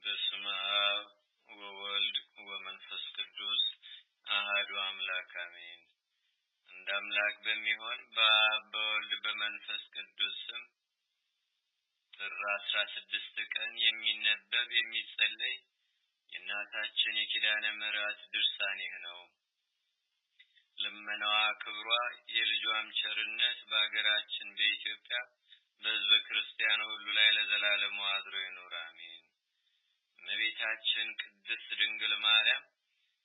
በስመ አብ ወወልድ ወመንፈስ ቅዱስ አሐዱ አምላክ አሜን። እንደ አምላክ በሚሆን በአብ በወልድ በመንፈስ ቅዱስ ስም ጥር 16 ቀን የሚነበብ የሚጸለይ የእናታችን የኪዳነ ምሕረት ድርሳን ይህ ነው። ልመናዋ ክብሯ የልጇም ቸርነት በአገራችን በኢትዮጵያ በሕዝበ ክርስቲያኑ ሁሉ ላይ ለዘላለሙ አድሮ ይኑር አሜን። እመቤታችን ቅድስት ድንግል ማርያም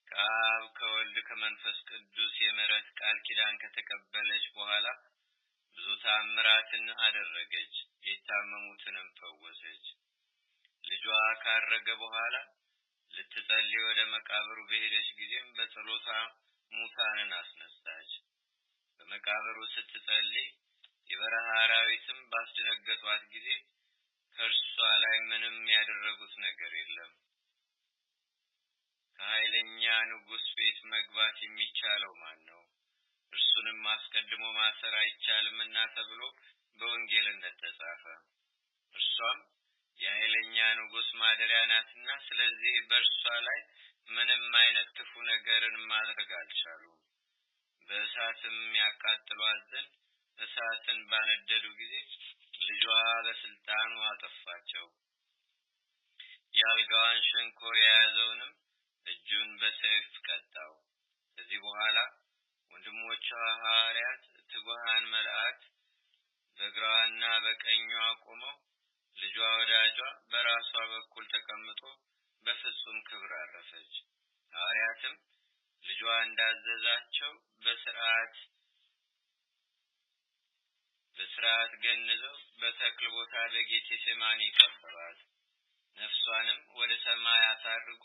ከአብ ከወልድ ከመንፈስ ቅዱስ የምሕረት ቃል ኪዳን ከተቀበለች በኋላ ብዙ ተአምራትን አደረገች፣ የታመሙትንም ፈወሰች። ልጇ ካረገ በኋላ ልትጸልይ ወደ መቃብሩ በሄደች ጊዜም በጸሎታ ሙታንን አስነሳች። በመቃብሩ ስትጸልይ የበረሃ አራዊትም ባስደነገጧት ጊዜ ከእርሷ ላይ ምንም ያደረጉት ነገር የለም። ከኃይለኛ ንጉሥ ቤት መግባት የሚቻለው ማን ነው? እርሱንም አስቀድሞ ማሰር አይቻልምና ተብሎ በወንጌል እንደተጻፈ፣ እርሷም የኃይለኛ ንጉሥ ማደሪያ ናትና ስለዚህ በእርሷ ላይ ምንም አይነት ክፉ ነገርን ማድረግ አልቻሉም። በእሳትም ያቃጥሏት ዘንድ እሳትን ባነደዱ ጊዜ ልጇ በስልጣኑ አጠፋቸው። የአልጋዋን ሸንኮር የያዘውንም እጁን በሰይፍ ቀጣው። ከዚህ በኋላ ወንድሞቿ ሐዋርያት ትጉሃን መላእክት በግራዋና በቀኟ ቆመው ልጇ ወዳጇ በራሷ በኩል ተቀምጦ በፍጹም ክብር አረፈች። ሐዋርያትም ልጇ እንዳዘዛቸው በስርዓት ገንዘው በተክል ቦታ በጌቴሴማኒ ቀበሯት። ነፍሷንም ወደ ሰማይ አሳርጎ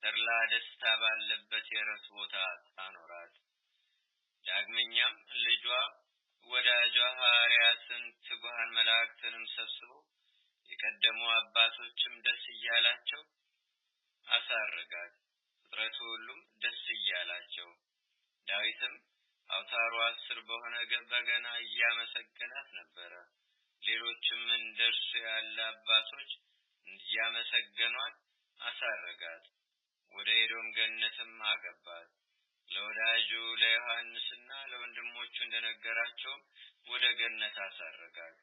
ተድላ ደስታ ባለበት የዕረፍት ቦታ አኖራት። ዳግመኛም ልጇ ወዳጇ ሐዋርያትን ትጉሃን መላእክትንም ሰብስቦ የቀደሙ አባቶችም ደስ እያላቸው አሳረጋት። ፍጥረቱ ሁሉም ደስ እያላቸው ዳዊትም አውታሩ 10 በሆነ በገና እያመሰገናት ነበረ። ሌሎችም እንደርሱ ያለ አባቶች እያመሰገኗት አሳረጋት። ወደ ኤዶም ገነትም አገባት። ለወዳጁ ለዮሐንስና ለወንድሞቹ እንደነገራቸው ወደ ገነት አሳረጋት።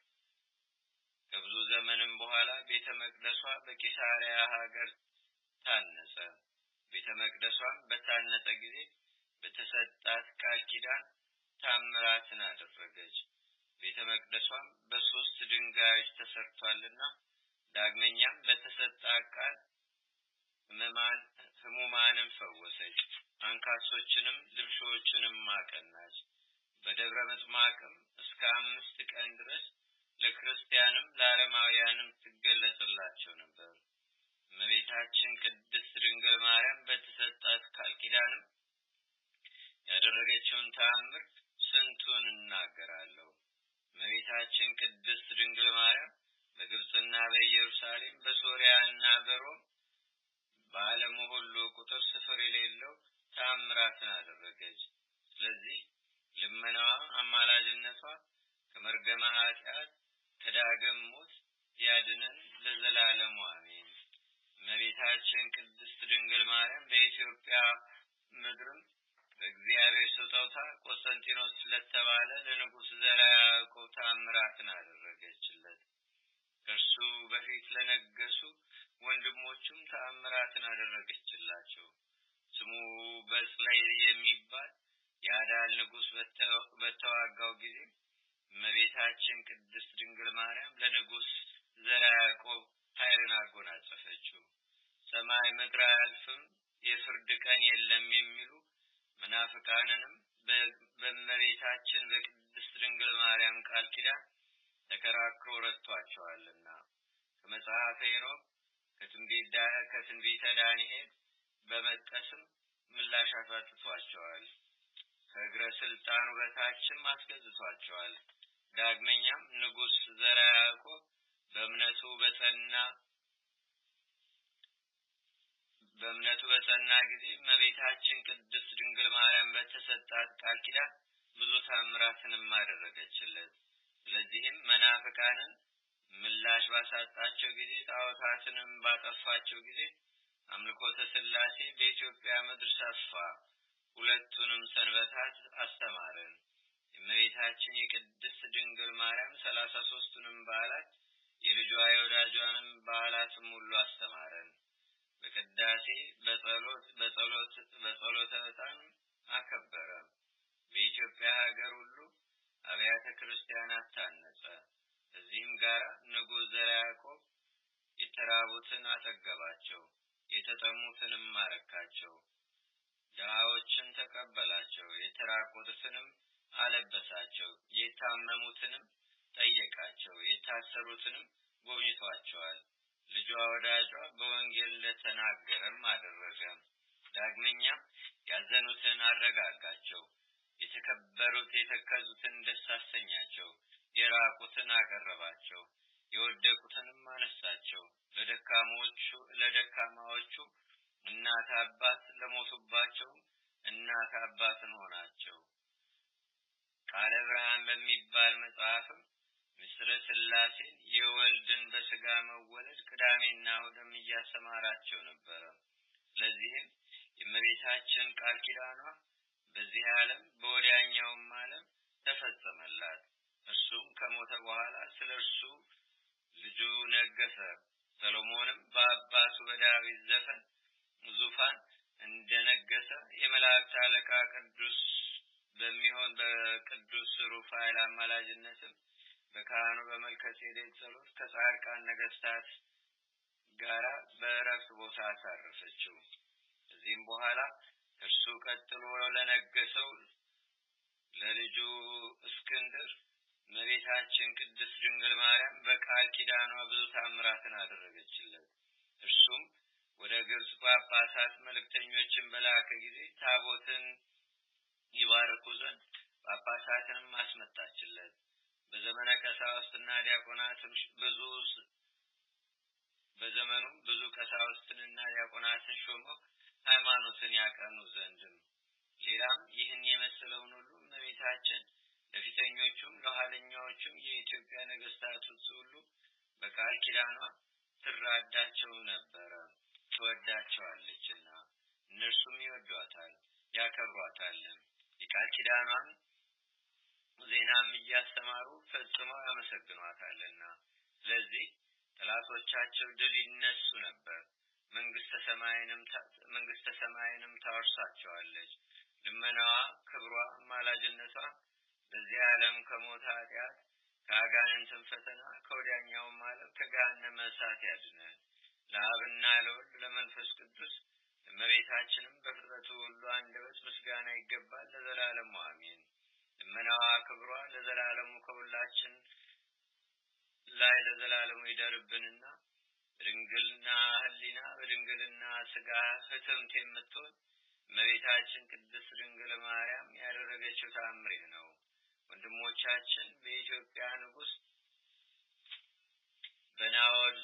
ከብዙ ዘመንም በኋላ ቤተ መቅደሷ በቂሳሪያ ሀገር ታነጸ። ቤተ መቅደሷም በታነጸ ጊዜ በተሰጣት ቃል ኪዳን ታምራትን አደረገች። ቤተ መቅደሷም በ3 ድንጋዮች ተሰርቷልና ዳግመኛም በተሰጣት ቃል ሕሙማንን ፈወሰች፣ አንካሶችንም ልምሾችንም አቀናች። በደብረ ምጥማቅም እስከ 5 ቀን ድረስ ለክርስቲያንም ለአረማውያንም ትገለጽላቸው ነበር። እመቤታችን ቅድስት ድንግል ማርያም በተሰጣት ቃል ኪዳንም ያደረገችውን ተአምር ስንቱን እናገራለሁ። እመቤታችን ቅድስት ድንግል ማርያም በግብጽና በኢየሩሳሌም በሶሪያና በሮም በዓለሙ ሁሉ ቁጥር ስፍር የሌለው ተአምራትን አደረገች። ስለዚህ ልመናዋ አማላጅነቷ ከመርገመ ኃጢአት ከዳግም ሞት ያድነን ለዘላለሙ አሜን። እመቤታችን ቅድስት ድንግል ማርያም በኢትዮጵያ ምድርም በእግዚአብሔር ስጦታ ቆስጠንጢኖስ ስለተባለ ለንጉሥ ዘርዓ ያዕቆብ ተአምራትን አደረገችለት። ከእርሱ በፊት ለነገሱ ወንድሞቹም ተአምራትን አደረገችላቸው። ስሙ በጽላይ የሚባል የአዳል ንጉሥ በተዋጋው ጊዜ እመቤታችን ቅድስት ድንግል ማርያም ለንጉሥ ዘርዓ ያዕቆብ ኃይልን አጎናጸፈችው። ሰማይ ምድር አያልፍም፣ የፍርድ ቀን የለም የሚሉ መናፍቃንንም በእመቤታችን በቅድስት ድንግል ማርያም ቃል ኪዳን ተከራክሮ ረድቷቸዋልና ከመጽሐፈ ሄኖክ ከትንቢተ ዳንኤል በመጥቀስም ምላሽ አሳጥቷቸዋል። ከእግረ ስልጣኑ በታችም አስገዝቷቸዋል። ዳግመኛም ንጉሥ ዘርዓ ያዕቆብ በእምነቱ በጸና ጊዜ እመቤታችን ቅድስት ድንግል ማርያም በተሰጣት ቃል ኪዳን ብዙ ተአምራትንም አደረገችለት። ስለዚህም መናፍቃንን ምላሽ ባሳጣቸው ጊዜ ጣዖታትንም ባጠፋቸው ጊዜ አምልኮተ ሥላሴ በኢትዮጵያ ምድር ሰፋ። ሁለቱንም ሰንበታት አስተማረን። የእመቤታችን የቅድስት ድንግል ማርያም 33ቱንም በዓላት የልጇ የወዳጇንም በዓላትም ሁሉ አስተማረን። በቅዳሴ በጸሎተ ዕጣን አከበረ። በኢትዮጵያ ሀገር ሁሉ አብያተ ክርስቲያናት ታነጸ። እዚህም ጋራ ንጉሥ ዘርዓ ያዕቆብ የተራቡትን አጠገባቸው፣ የተጠሙትንም ማረካቸው፣ ድሃዎችን ተቀበላቸው፣ የተራቆቱትንም አለበሳቸው፣ የታመሙትንም ጠየቃቸው፣ የታሰሩትንም ጎብኝቷቸዋል። ልጇ ወዳጇ በወንጌል እንደተናገረም አደረገ። ዳግመኛም ያዘኑትን አረጋጋቸው፣ የተከዙትን ደስ አሰኛቸው፣ የራቁትን አቀረባቸው፣ የወደቁትንም አነሳቸው። ለደካማዎቹ እናት አባት፣ ለሞቱባቸው እናት አባትን ሆናቸው። ቃለ ብርሃን በሚባል መጽሐፍም ምስጢረ ሥላሴን የወልድን በሥጋ መወለድ ቅዳሜና እሑድም እያስተማራቸው ነበረ። ስለዚህም የእመቤታችን ቃል ኪዳኗ በዚህ ዓለም በወዲያኛውም ዓለም ተፈጸመላት። እርሱም ከሞተ በኋላ ስለ እርሱ ልጁ ነገሰ። ሰሎሞንም በአባቱ በዳዊት ዙፋን እንደነገሰ የመላእክት አለቃ ቅዱስ በሚሆን በቅዱስ ሩፋኤል አማላጅነትም በካህኑ በመልከጼዴቅ ጸሎት ከጻድቃን ነገስታት ጋራ በዕረፍት ቦታ አሳረፈችው። ከዚህም በኋላ እርሱ ቀጥሎ ለነገሰው ለልጁ እስክንድር እመቤታችን ቅድስት ድንግል ማርያም በቃል ኪዳኗ ብዙ ታምራትን አደረገችለት። እርሱም ወደ ግብጽ ጳጳሳት መልእክተኞችን በላከ ጊዜ ታቦትን ይባርኩ ዘንድ ጳጳሳትንም አስመጣችለት። በዘመነ ቀሳውስትና ዲያቆናትም በዘመኑም ብዙ ቀሳውስትንና ዲያቆናትን ሾመው ሃይማኖትን ያቀኑ ዘንድም ሌላም ይህን የመሰለውን ሁሉ እመቤታችን ለፊተኞቹም ለኋለኛዎቹም የኢትዮጵያ ነገስታት ሁሉ በቃል ኪዳኗ ትራዳቸው ነበረ፣ ትወዳቸዋለችና እነርሱም ይወዷታል ያከብሯታልም። የቃል ኪዳኗን ዜናም እያስተማሩ ፈጽመው ያመሰግኗታልና። ስለዚህ ጠላቶቻቸው ድል ይነሱ ነበር። መንግስተ ሰማይንም ታወርሳቸዋለች። ልመናዋ፣ ክብሯ፣ አማላጅነቷ በዚህ ዓለም ከሞት ኃጢአት፣ ከአጋንንትም ፈተና፣ ከወዲያኛውም ዓለም ከገሃነመ እሳት ያድነን። ለአብና ለወልድ ለመንፈስ ቅዱስ እመቤታችንም በፍጥረቱ ሁሉ አንደበት ምስጋና ይገባል ለዘላለሙ አሜን። ልመናዋ፣ ክብሯ ለዘላለሙ ከሁላችን ላይ ለዘላለሙ ይደርብንና በድንግልና ሕሊና በድንግልና ሥጋ ህትምት የምትሆን እመቤታችን ቅድስት ድንግል ማርያም ያደረገችው ተአምር ነው። ወንድሞቻችን በኢትዮጵያ ንጉሥ በናዖድ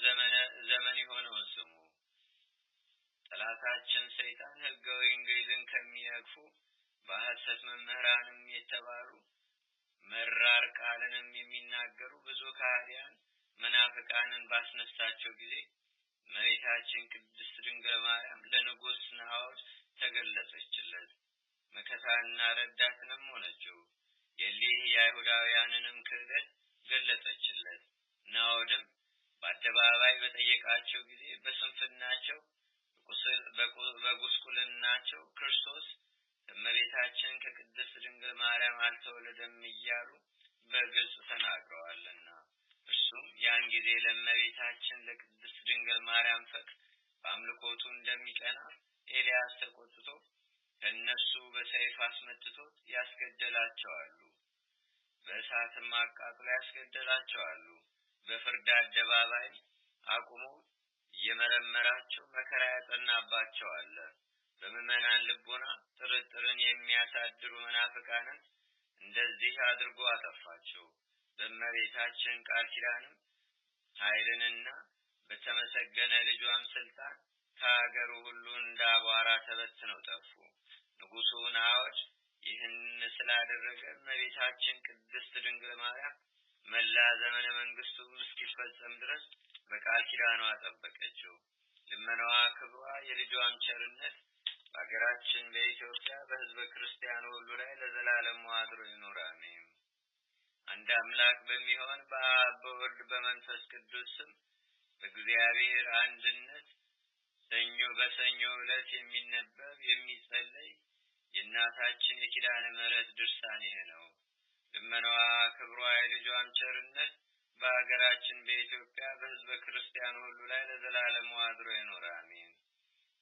ዘመን የሆነውን ስሙ። ጠላታችን ሰይጣን ሕገ ወንጌልን ከሚነቅፉ በሐሰት መምህራንም የተባሉ መራር ቃልንም የሚናገሩ ብዙ ከሃዲያን መናፍቃንን ባስነሳቸው ጊዜ እመቤታችን ቅድስት ድንግል ማርያም ለንጉሥ ናዖድ ተገለጸችለት። መከታና ረዳትንም ሆነችው። የሊህ የአይሁዳውያንንም ክህደት ገለጸችለት። ናዖድም በአደባባይ በጠየቃቸው ጊዜ በስንፍናቸው በጉስቁልናቸው ክርስቶስ እመቤታችን ከቅድስት ድንግል ማርያም አልተወለደም እያሉ በግልጽ ተናግረዋልና። እርሱም ያን ጊዜ ለእመቤታችን ለቅድስት ድንግል ማርያም ፈቅድ በአምልኮቱ እንደሚቀና ኤልያስ ተቆጥቶ ከእነሱ በሰይፍ አስመትቶት ያስገደላቸዋሉ። በእሳትም አቃጥሎ ያስገደላቸዋሉ። በፍርድ አደባባይ አቁሞ እየመረመራቸው መከራ ያጸናባቸዋል። በምዕመናን ልቦና ጥርጥርን የሚያሳድሩ መናፍቃንን እንደዚህ አድርጎ አጠፋቸው። በእመቤታችን ቃል ኪዳንም ኃይልንና በተመሰገነ ልጇም ስልጣን ከሀገሩ ሁሉ እንደ አቧራ ተበትነው ጠፉ። ንጉሡ ናዖድ ይህን ስላደረገ እመቤታችን ቅድስት ድንግል ማርያም መላ ዘመነ መንግስቱ እስኪፈ እስኪፈጸም ድረስ በቃል ኪዳኗ ጠበቀችው። ልመናዋ ክብሯ የልጇም ቸርነት በአገራችን በኢትዮጵያ በሕዝበ ክርስቲያኑ ሁሉ ላይ ለዘላለም አድሮ ይኑር አሜን። አንድ አምላክ በሚሆን በአብ በወልድ በመንፈስ ቅዱስ ስም በእግዚአብሔር አንድነት በሰኞ ዕለት የሚነበብ የሚጸለይ የእናታችን የኪዳነ ምሕረት ድርሳን ይህ ነው። ልመናዋ ክብሯ የልጇም ቸርነት በአገራችን በኢትዮጵያ በሕዝበ ክርስቲያኑ ሁሉ ላይ ለዘላለም አድሮ ይኑር አሜን።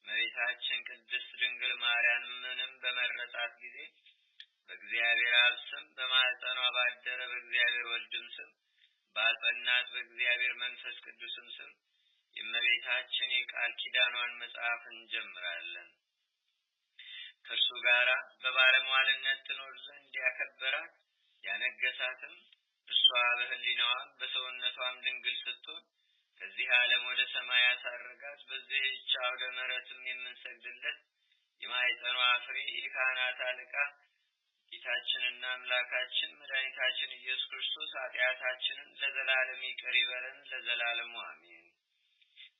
እመቤታችን ቅድስት ድንግል ማርያምንም በመረጣት ጊዜ በእግዚአብሔር አብ ስም በማኅፀኗ ባደረ በእግዚአብሔር ወልድም ስም ባጸናት በእግዚአብሔር መንፈስ ቅዱስም ስም የእመቤታችን የቃል ኪዳኗን መጽሐፍ እንጀምራለን። ከእርሱ ጋራ በባለሟልነት ትኖር ዘንድ ያከበራት ያነገሳትም እርሷ በሕሊናዋም በሰውነቷም ድንግል ስትሆን ከዚህ ዓለም ወደ ሰማይ ያሳረጋት በዚህች አውደ ምሕረትም የምንሰግድለት የማኅፀኗ ፍሬ የካህናት አለቃ ጌታችንና አምላካችን መድኃኒታችን ኢየሱስ ክርስቶስ ኃጢአታችንን ለዘላለም ይቅር ይበለን ለዘላለሙ አሜን።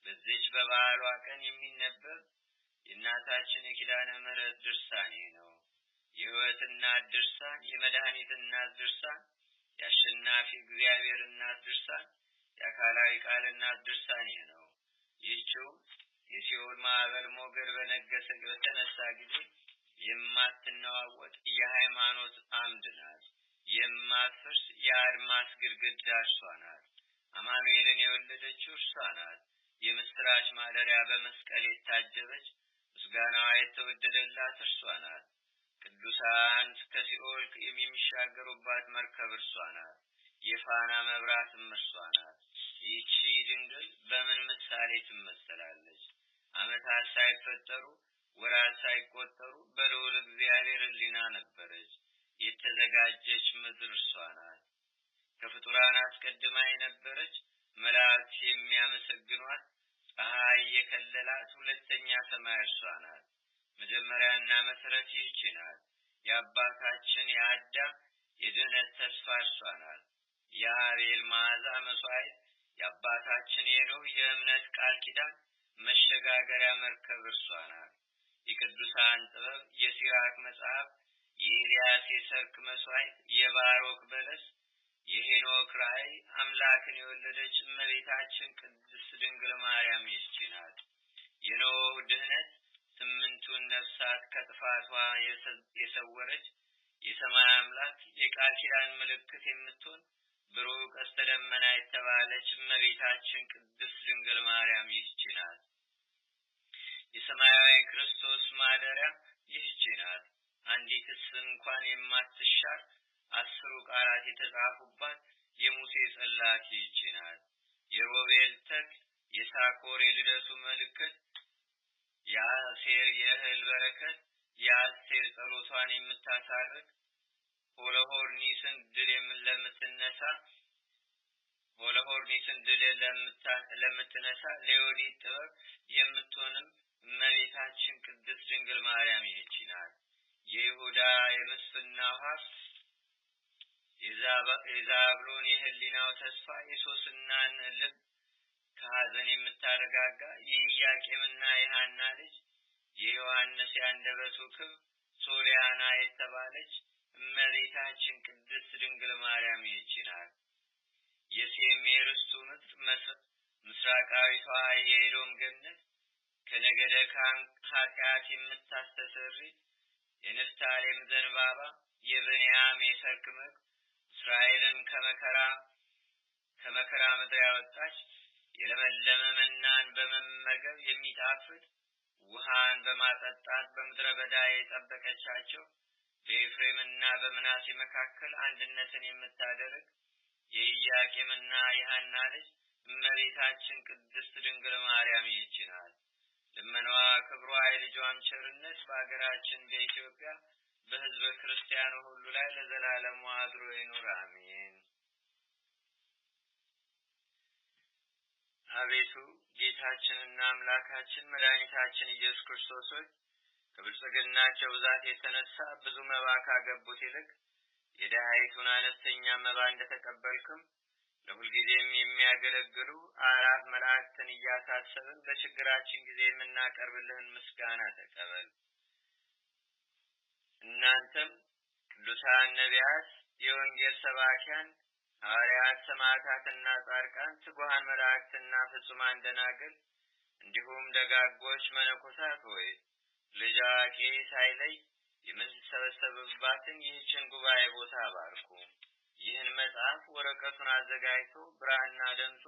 በዚህች በበዓሏ ቀን የሚነበብ የእናታችን የኪዳነ ምሕረት ድርሳን ነው። የሕይወት እናት ድርሳን፣ የመድኃኒት እናት ድርሳን፣ የአሸናፊ እግዚአብሔር እናት ድርሳን፣ የአካላዊ ቃል እናት ድርሳን ነው። ይህችው የሲኦል ማዕበል ሞገድ በተነሳ ጊዜ የማትነዋወጥ የሃይማኖት አምድ ናት። የማትፈርስ የአድማስ ግድግዳ እርሷ ናት። አማኑኤልን የወለደችው እርሷ ናት። የምስራች ማደሪያ በመስቀል የታጀበች ምስጋናዋ የተወደደላት እርሷ ናት። ቅዱሳን ከሲኦል የሚሻገሩባት መርከብ እርሷ ናት። የፋና መብራትም እርሷ ናት። ይህቺ ድንግል በምን ምሳሌ ትመሰላለች? ዓመታት ሳይፈጠሩ ወራት ሳይቆጠሩ በልዑል እግዚአብሔር ሕሊና ነበረች። የተዘጋጀች ምድር እርሷ ናት። ከፍጡራን አስቀድማ የነበረች መላእክት የሚያመሰግኗት ፀሐይ የከለላት ሁለተኛ ሰማይ እርሷ ናት። መጀመሪያና መሰረት ይህች ናት። የአባታችን የአዳም የድኅነት ተስፋ እርሷ ናት። የአቤል መዓዛ መስዋዕት የአባታችን የኖህ የእምነት ቃል ኪዳን መሸጋገሪያ መርከብ እርሷ ናት። የቅዱሳን ጥበብ የሲራክ መጽሐፍ የኤልያስ የሰርክ መስዋዕት የባሮክ በለስ የሄኖክ ራእይ አምላክን የወለደች እመቤታችን ቅድስት ድንግል ማርያም ይህች ናት። የኖህ ድኅነት 8ቱን ነፍሳት ከጥፋቷ የሰወረች የሰማይ አምላክ የቃል ኪዳን ምልክት የምትሆን ብሩህ ቀስተ ደመና የተባለች እመቤታችን ቅድስት ድንግል ማርያም ይህች ናት። የሰማያዊ ክርስቶስ ማደሪያ ይህች ናት። አንዲትስ እንኳን የማትሻር 10 ቃላት የተጻፉባት የሙሴ ጽላት ይህች ናት። የሮቤል ተክል የሳኮር የልደቱ ምልክት የአሴር የእህል በረከት የአስቴር ጸሎቷን የምታሳርግ ሆሎሆርኒስን ድል ለምትነሳ ለዮዲት ጥበብ የምትሆንም እመቤታችን ቅድስት ድንግል ማርያም ይህች ናት። የይሁዳ የምስፍናው ሀብት የዛብሎን የህሊናው ተስፋ የሶስናን ልብ ከሐዘን የምታረጋጋ የኢያቄምና የሐና ልጅ የዮሐንስ ያንደበቱ ክብ ሶሊያና የተባለች እመቤታችን ቅድስት ድንግል ማርያም ይህች ናት። የሴም የርስቱ ምድር ምስራቃዊቷ የኤዶም ገነት ከነገደ ኃጢአት የምታስተሰርይ የንፍታሌም ዘንባባ የብንያም የሰርክ ምግ እስራኤልን ከመከራ ምድር ያወጣች የለመለመ መናን በመመገብ የሚጣፍጥ ውሃን በማጠጣት በምድረ በዳ የጠበቀቻቸው በኤፍሬምና በምናሴ መካከል አንድነትን የምታደርግ የኢያቄምና የሐና ልጅ እመቤታችን ቅድስት ድንግል ማርያም ይህች ናት። ልመናዋ ክብሯ የልጇም ቸርነት በአገራችን በኢትዮጵያ በሕዝበ ክርስቲያኑ ሁሉ ላይ ለዘላለሙ አድሮ ይኑር አሜን። አቤቱ ጌታችንና አምላካችን መድኃኒታችን ኢየሱስ ክርስቶስ ሆይ ከብልጽግናቸው ብዛት የተነሳ ብዙ መባ ካገቡት ይልቅ የድሃይቱን አነስተኛ መባ እንደተቀበልክም ለሁልጊዜም የሚያገለግሉ አእላፍ መላእክትን እያሳሰብን በችግራችን ጊዜ የምናቀርብልህን ምስጋና ተቀበል። እናንተም ቅዱሳን ነቢያት፣ የወንጌል ሰባኪያን ሐዋርያት፣ ሰማዕታትና ጻድቃን፣ ትጉሃን መላእክትና ፍጹማን ደናግል እንዲሁም ደጋጎች መነኮሳት ሆይ ልጅ አዋቂ ሳይለይ የምንሰበሰብባትን ይህችን ጉባኤ ቦታ ባርኩ። ይህን መጽሐፍ ወረቀቱን አዘጋጅቶ ብራና ደምጾ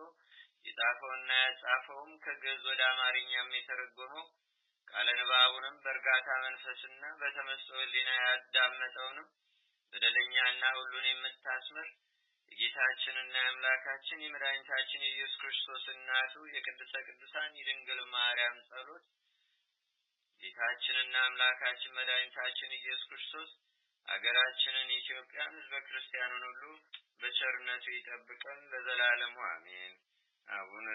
የጻፈውና ያጻፈውም ከግዕዝ ወደ አማርኛም የተረጎመው ቃለ ንባቡንም በእርጋታ መንፈስና በተመስጦ ሕሊና ያዳመጠውንም በደለኛና ሁሉን የምታስምር የጌታችንና የአምላካችን የመድኃኒታችን የኢየሱስ ክርስቶስ እናቱ የቅድስተ ቅዱሳን የድንግል ማርያም ጸሎት ጌታችንና አምላካችን መድኃኒታችን ኢየሱስ ክርስቶስ አገራችንን ኢትዮጵያን ሕዝበ ክርስቲያኑን ሁሉ በቸርነቱ ይጠብቀን ለዘላለሙ አሜን። አቡነ